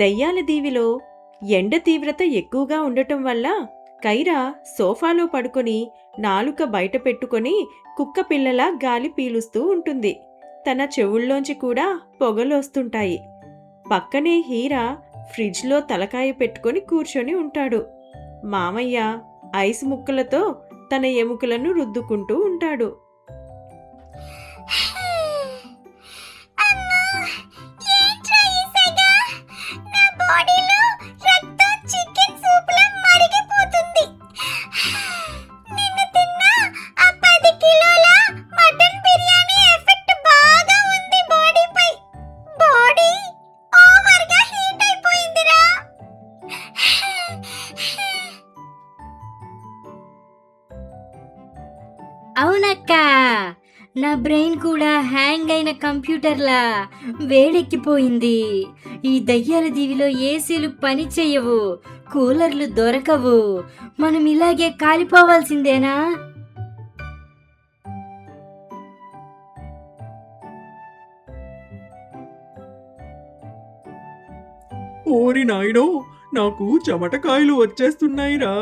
దయ్యాల దీవిలో ఎండ తీవ్రత ఎక్కువగా ఉండటం వల్ల కైరా సోఫాలో పడుకొని నాలుక బయట పెట్టుకొని కుక్క పిల్లలా గాలి పీలుస్తూ ఉంటుంది. తన చెవుల్లోంచి కూడా పొగలొస్తుంటాయి. పక్కనే హీరా ఫ్రిడ్జ్లో తలకాయ పెట్టుకొని కూర్చొని ఉంటాడు. మామయ్య ఐస్ ముక్కలతో తన ఎముకలను రుద్దుకుంటూ ఉంటాడు. అవునక్కా, నా బ్రెయిన్ కూడా హ్యాంగ్ అయిన కంప్యూటర్లా వేడెక్కిపోయింది. ఈ దయ్యాల దీవిలో ఏసీలు పని చెయ్యవు, కూలర్లు దొరకవు. మనం ఇలాగే కాలిపోవాల్సిందేనా? ఓరి నాయనో, నాకు చెమటకాయలు వచ్చేస్తున్నాయిరా.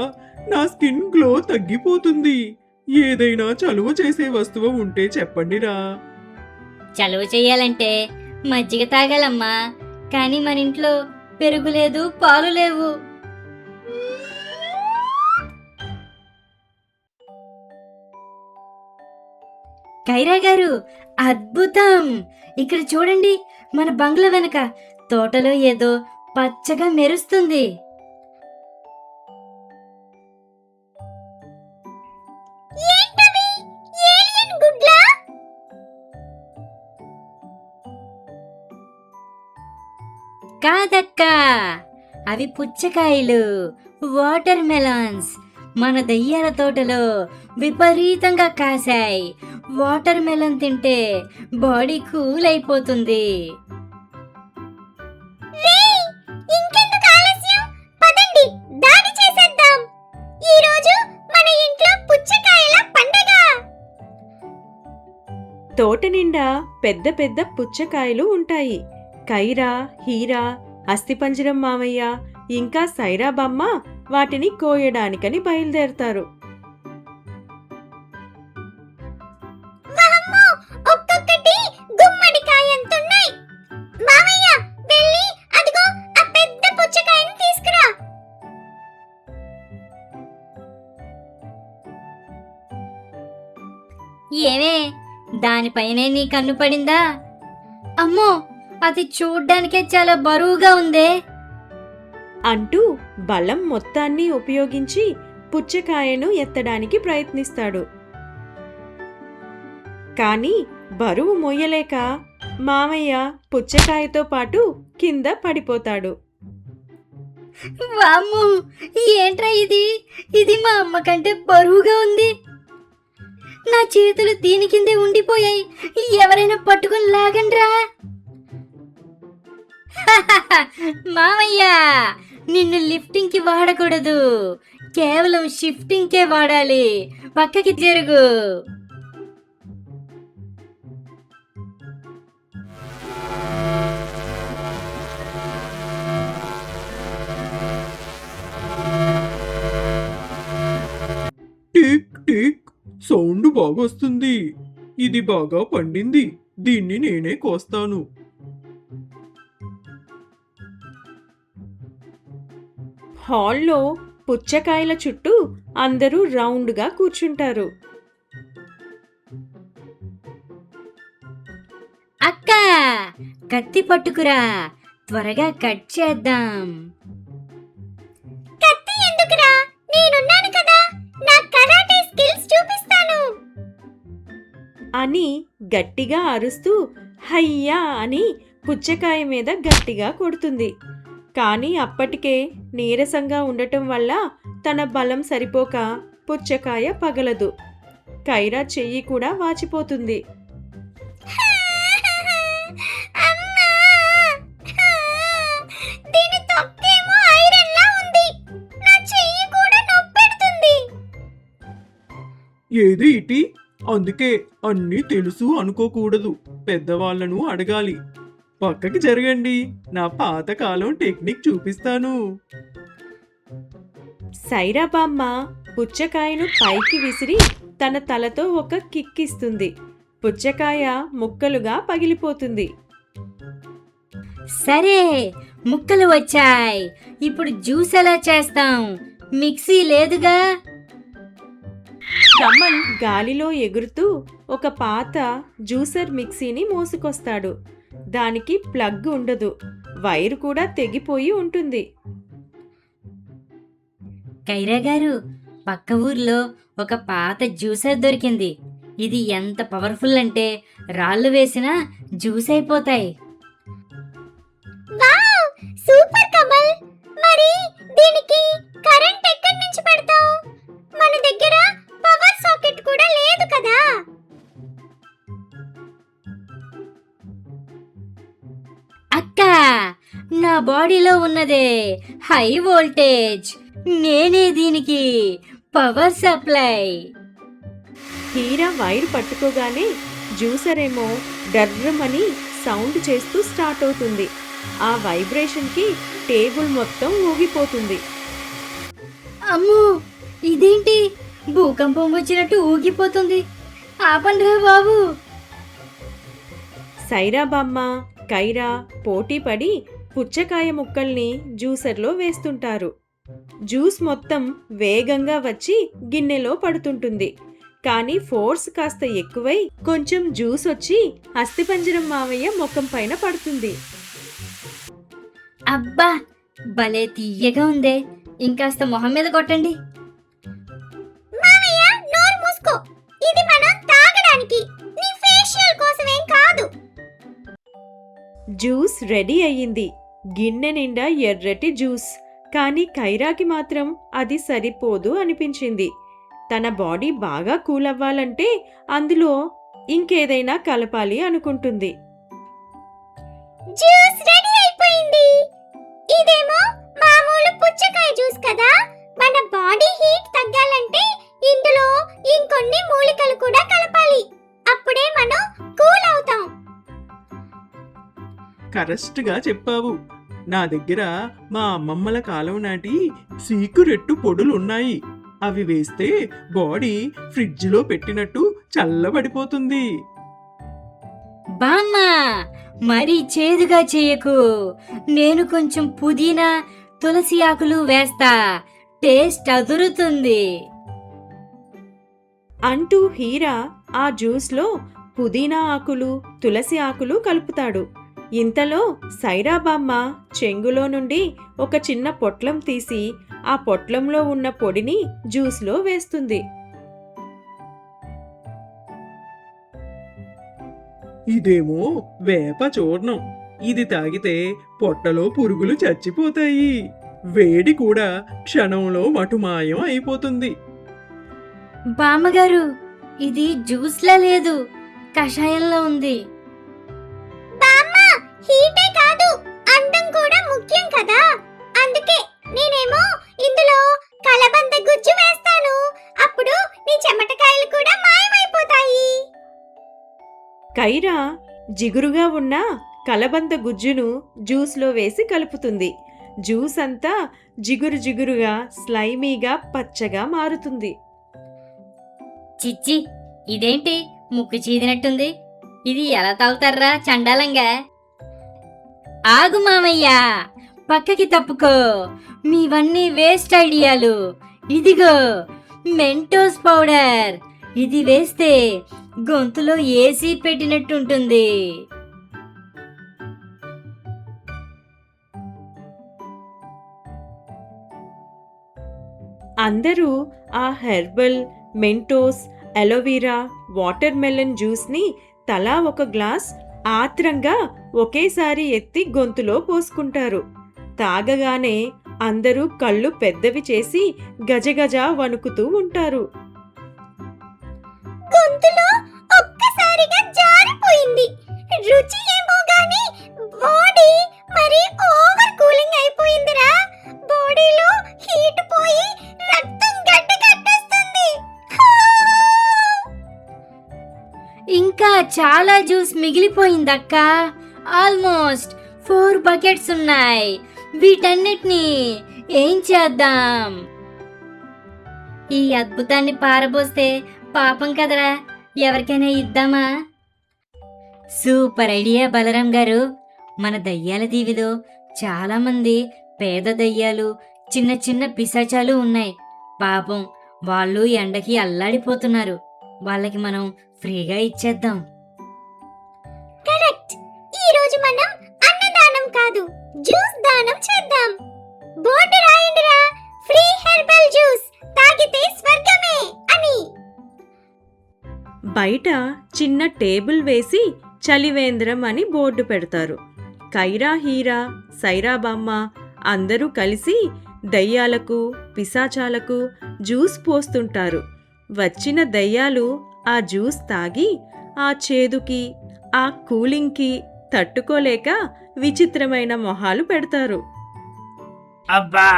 నా స్కిన్ గ్లో తగ్గిపోతుంది. ఏదైనా చలువ చేసే వస్తువు ఉంటే చెప్పండిరా. చలువ చెయ్యాలంటే మజ్జిగ తాగాలమ్మా, కానీ మన ఇంట్లో పెరుగు లేదు, పాలు లేవు. కైరా గారు, అద్భుతం! ఇక్కడ చూడండి, మన బంగ్లా వెనక తోటలో ఏదో పచ్చగా మెరుస్తుంది. కాదక్కా, అవి పుచ్చకాయలు, వాటర్ మెలాన్స్. మన దయ్యాల తోటలో విపరీతంగా కాసాయి. వాటర్ మెలన్ తింటే బాడీ కూల్ అయిపోతుంది. తోట నిండా పెద్ద పెద్ద పుచ్చకాయలు ఉంటాయి. కైరా, హీరా, అస్థిపంజరం మామయ్య ఇంకా సైరా బమ్మ వాటిని కోయడానికని బయలుదేరతారు. ఏమే, దానిపైనే నీ కన్ను పడిందా? అమ్మో, అది చూడ్డానికే చాలా బరువుగా ఉందే అంటూ బలం మొత్తాన్ని ఉపయోగించి పుచ్చకాయను ఎత్తడానికి ప్రయత్నిస్తాడు. కాని బరువు మోయలేక మామయ్య పుచ్చకాయతో పాటు కింద పడిపోతాడు. వామ్మో, ఏంట్రా ఇది? ఇది మా అమ్మ కంటే బరువుగా ఉంది. నా చేతులు దీని కిందే ఉండిపోయాయి. ఎవరైనా పట్టుకొని లాగండ్రా. మామయ్య, నిన్ను లిఫ్టింగ్ కి వాడకూడదు, కేవలం షిఫ్టింగ్ కే వాడాలి. పక్కకి జరుగు. టిక్ టిక్ సౌండ్ బాగొస్తుంది. ఇది బాగా పండింది. దీన్ని నేనే కోస్తాను. హాల్లో పుచ్చకాయల చుట్టూ అందరూ రౌండ్గా కూర్చుంటారు. అక్క, కత్తి పట్టుకురా, త్వరగా కట్ చేద్దాం. కత్తి ఎందుకురా? నేనున్నాను కదా, నా కరాటే స్కిల్స్ చూపిస్తాను అని గట్టిగా అరుస్తూ హయ్యా అని పుచ్చకాయ మీద గట్టిగా కొడుతుంది. కానీ అప్పటికే నీరసంగా ఉండటం వల్ల తన బలం సరిపోక పుచ్చకాయ పగలదు. కైరా చెయ్యి కూడా వాచిపోతుంది. ఏది ఇటీ? అందుకే అన్నీ తెలుసు అనుకోకూడదు, పెద్దవాళ్లను అడగాలి. పక్కకి జరగండి, నా పాతకాలం టెక్నిక్ చూపిస్తాను. సైరా బామ్మ పుచ్చకాయను పైకి విసిరి తన తలతో ఒక కిక్కిస్తుంది. పుచ్చకాయ ముక్కలుగా పగిలిపోతుంది. సరే, ముక్కలు వచ్చాయి. ఇప్పుడు జ్యూస్ ఎలా చేస్తాం? మిక్సీ లేదుగా. కమల్ గాలిలో ఎగురుతూ ఒక పాత జ్యూసర్ మిక్సీని మోసుకొస్తాడు. దానికి ప్లగ్ ఉండదు, వైరు కూడా తెగిపోయి ఉంటుంది. కైరా గారు, పక్క ఊర్లో ఒక పాత జ్యూసర్ దొరికింది. ఇది ఎంత పవర్ఫుల్ అంటే రాళ్ళు వేసినా జ్యూస్ అయిపోతాయి. Wow, super Kamal. మరి దీనికి కరెంట్ ఎక్కడి నుంచి పెడతావు? మన దగ్గర పవర్ సాకెట్ కూడా లేదు కదా. అక్క, నా బాడీలో ఉన్నదే హై వోల్టేజ్. నేనే దీనికి పవర్ సప్లై. హీరా వైరు పట్టుకోగానే జ్యూసర్ ఏమో డర్రమని సౌండ్ చేస్తూ స్టార్ట్ అవుతుంది. ఆ వైబ్రేషన్కి టేబుల్ మొత్తం ఊగిపోతుంది. అమ్మో, ఇదేంటి భూకంపం వచ్చినట్టు ఊగిపోతుంది? ఆపండ్రా బాబు. సైరా బామ్మ, కైరా పోటీ పడి పుచ్చకాయ ముక్కల్ని జ్యూసర్లో వేస్తుంటారు. జ్యూస్ మొత్తం వేగంగా వచ్చి గిన్నెలో పడుతుంటుంది. కానీ ఫోర్స్ కాస్త ఎక్కువై కొంచెం జ్యూస్ వచ్చి అస్థిపంజరం మావయ్య ముఖం పైన పడుతుంది. అబ్బా, భలే తీయగా ఉందే. ఇంకాస్త మొహం మీద కొట్టండి. మామయ్య, నోరు మూసుకో. ఇది మనం తాగడానికి, నీ ఫేషియల్ కోసమేం కాదు. జ్యూస్ రెడీ అయ్యింది. గిన్నె నిండా ఎర్రటి జ్యూస్. కానీ కైరాకి మాత్రం అది సరిపోదు అనిపించింది. తన బాడీ బాగా కూల్ అవ్వాలంటే అందులో ఇంకేదైనా కలపాలి అనుకుంటుంది. జ్యూస్ రెడీ అయిపోయింది. ఇదేమో మామూలు పుచ్చకాయ జ్యూస్ కదా. మన బాడీ హీట్ తగ్గాలంటే ఇందులో ఇంకొన్ని మూలికలు కూడా కలపాలి. అప్పుడే మనం కూల్ అవుతాం. కరెక్ట్గా చెప్పావు. నా దగ్గర మా అమ్మమ్మల కాలం నాటి సీక్రెట్టు పొడులున్నాయి. అవి వేస్తే బాడీ ఫ్రిడ్జ్లో పెట్టినట్టు చల్లబడిపోతుంది. బామ్మ, మరీ చేదుగా చేయకు. నేను కొంచెం పుదీనా, తులసి ఆకులు వేస్తా. టేస్ట్ అదురుతుంది. అంటూ హీరా ఆ జ్యూస్లో పుదీనా ఆకులు, తులసి ఆకులు కలుపుతాడు. ఇంతలో సైరా బామ్మ చెంగులో నుండి ఒక చిన్న పొట్లం తీసి ఆ పొట్లంలో ఉన్న పొడిని జ్యూస్లో వేస్తుంది. ఇదేమో వేప చూర్ణం. ఇది తాగితే పొట్టలో పురుగులు చచ్చిపోతాయి. వేడి కూడా క్షణంలో మటుమాయం అయిపోతుంది. బామ్మగారు, ఇది జ్యూస్లా లేదు, కషాయంలో ఉంది. హీటే కాదు, అందం కూడా ముఖ్యం కదా. అందుకే నేనేమో ఇందులో కలబంద గుజ్జు వేస్తాను. అప్పుడు నీ చెమటకాయలు కూడా మాయమైపోతాయి. కైరా జిగురుగా ఉన్న కలబంద గుజ్జును జ్యూస్లో వేసి కలుపుతుంది. జ్యూస్ అంతా జిగురు జిగురుగా, స్లైమీగా, పచ్చగా మారుతుంది. చిచ్చి, ఇదేంటి ముక్కు చీదినట్టుంది? ఇది ఎలా తాగుతారా చండాలంగా? ఆగు మామయ్య, పక్కకి తప్పుకో. మీవన్నీ వేస్ట్ ఐడియాలు. ఇదిగో మెంటోస్ పౌడర్. ఇది వేస్తే గొంతులో ఏసీ పెట్టినట్టుంటుంది. అందరూ ఆ herbal, Mentos, aloe vera, water melon జ్యూస్ని తలా ఒక గ్లాస్ ఆత్రంగా ఒకేసారి ఎత్తి గొంతులో పోసుకుంటారు. తాగగానే అందరూ కళ్ళు పెద్దవి చేసి గజగజ వణుకుతూ ఉంటారు. గొంతులో ఒక్కసారిగా జారిపోయింది. రుచి ఏమో గాని బాడీ మరి ఓవర్ కూలింగ్ అయిపోయిందిరా. బాడీలో హీట్ పోయి రక్తం గడ్డ కట్టేస్తుంది. ఇంకా చాలా జ్యూస్ మిగిలిపోయిందక్క. ఆల్మోస్ట్ 4 బకెట్స్ ఉన్నాయి. వీటన్నిటిని ఏం చేద్దాం? ఈ అద్భుతాన్ని పారబోస్తే పాపం కదరా, ఎవరికైనా ఇద్దామా? సూపర్ ఐడియా బలరాం గారు. మన దయ్యాల దీవిలో చాలా మంది పేద దయ్యాలు, చిన్న చిన్న పిశాచాలు ఉన్నాయి. పాపం వాళ్ళు ఎండకి అల్లాడిపోతున్నారు. వాళ్ళకి మనం ఫ్రీగా ఇచ్చేద్దాం. కరెక్ట్. ఈ రోజు మనం అన్నదానం కాదు, జ్యూస్ దానం చేద్దాం. బోర్డు రాయండిరా, ఫ్రీ హెర్బల్ జ్యూస్ తాగితే స్వర్గమే అని. బయట చిన్న టేబుల్ వేసి చలివేంద్రం అని బోర్డు పెడతారు. కైరా, హీరా, సైరా బామ్మ అందరూ కలిసి దయ్యాలకు, పిశాచాలకు జ్యూస్ పోస్తుంటారు. వచ్చిన దయ్యాలు ఆ జ్యూస్ తాగి ఆ చేదుకి, ఆ కూలింగ్కి తట్టుకోలేక విచిత్రమైన మొహాలు పెడతారు. అబ్బా,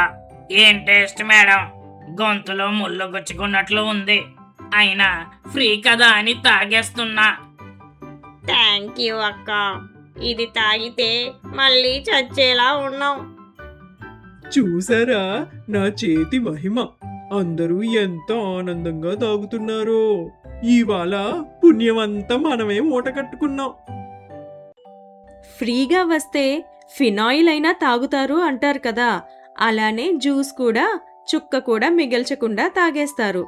ఏం టేస్ట్ మేడం. గొంతులో ముళ్ళు గుచ్చుకున్నట్లు ఉంది. అయినా ఫ్రీ కదా అని తాగేస్తున్నా. థ్యాంక్ యూ అక్క. ఇది తాగితే మళ్ళీ చచ్చేలా ఉన్నాం. చూసారా నా చేతి మహిమ? అందరూ ఎంత ఆనందంగా తాగుతున్నారో. ఇవాళ పుణ్యమంతా మనమే మూట కట్టుకున్నాం. ఫ్రీగా వస్తే ఫినాయిల్ అయినా తాగుతారు అంటారు కదా, అలానే జ్యూస్ కూడా చుక్క కూడా మిగల్చకుండా తాగేస్తారు.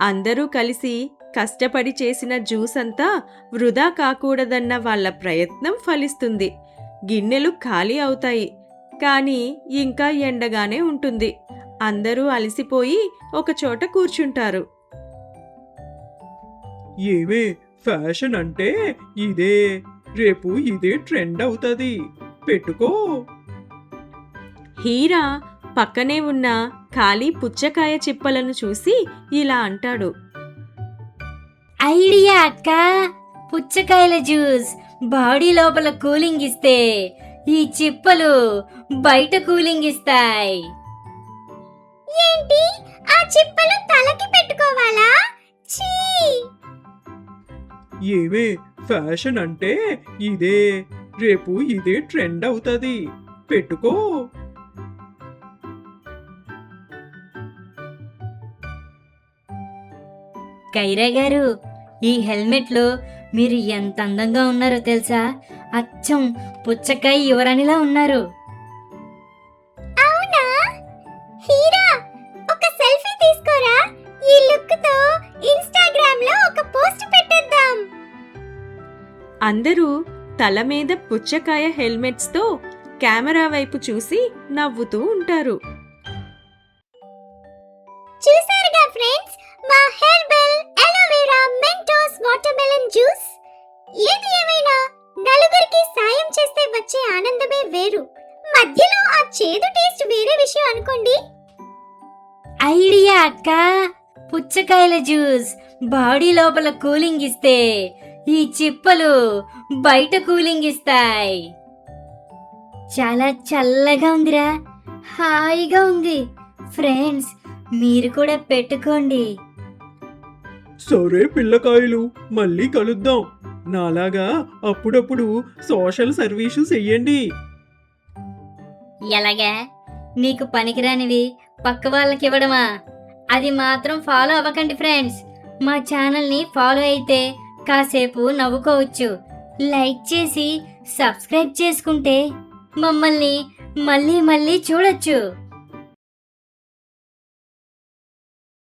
అందరూ కలిసి కష్టపడి చేసిన జ్యూస్ అంతా వృధా కాకూడదన్న వాళ్ళ ప్రయత్నం ఫలిస్తుంది. గిన్నెలు ఖాళీ అవుతాయి, కానీ ఇంకా ఎండగానే ఉంటుంది. అందరూ అలసిపోయి ఒకచోట కూర్చుంటారు. ఏమే, ఫ్యాషన్ అంటే ఇదే. రేపు ఇదే ట్రెండ్ అవుతుంది. పెట్టుకో. హీరా పక్కనే ఉన్న ఖాళీ పుచ్చకాయ చిప్పలను చూసి ఇలా అంటాడు. ఐడియా అక్క. పుచ్చకాయల జ్యూస్ బాడీ లోపల కూలింగ్ ఇస్తే ఈ చిప్పలు బయట కూలింగ్ ఇస్తాయి. ఏంటి, ఆ చిప్పలు తలకి పెట్టుకోవాలా? ఛీ! ఏమే, ఫ్యాషన్ అంటే ఇదే. రేపు ఇదే ట్రెండ్ అవుతుంది. పెట్టుకో. కైరా గారు, ఈ హెల్మెట్లో మీరు ఎంత అందంగా ఉన్నారో తెలుసా? అచ్చం పుచ్చకాయ యువరాణిలా ఉన్నారు. అవునా? హీరా, ఒక సెల్ఫీ తీసుకోరా. ఈ లుక్ తో ఇన్‌స్టాగ్రామ్ లో ఒక పోస్ట్ పెట్టేద్దాం. అందరూ తల మీద పుచ్చకాయ హెల్మెట్స్తో కెమెరా వైపు చూసి నవ్వుతూ ఉంటారు. చూసారుగా ఫ్రెండ్స్, మా herbal aloe vera Mentos watermelon juice. ఏది ఏమైనా నలుగురికి సాయం చేస్తే వచ్చే ఆనందమే వేరు. మధ్యలో ఆ చేదు టేస్ట్ వేరే విషయం అనుకోండి. ఐడియా అక్క. పుచ్చకాయల జ్యూస్ బాడీ లోపల కూలింగ్ ఇస్తే ఈ చిప్పలు బయట కూలింగ్ ఇస్తాయి. చాలా చల్లగా ఉందిరా, హాయిగా ఉంది. ఫ్రెండ్స్, మీరు కూడా పెట్టుకోండి. సరే పిల్లకాయలు, మళ్ళీ కలుద్దాం. నాలాగా అప్పుడప్పుడు సోషల్ సర్వీసు చెయ్యండి. ఎలాగా? నీకు పనికిరానివి పక్క వాళ్ళకి ఇవ్వడమా? అది మాత్రం ఫాలో అవ్వకండి ఫ్రెండ్స్. మా ఛానల్ని ఫాలో అయితే కాసేపు నవ్వుకోవచ్చు. లైక్ చేసి సబ్స్క్రైబ్ చేసుకుంటే మమ్మల్ని మళ్ళీ మళ్ళీ చూడొచ్చు.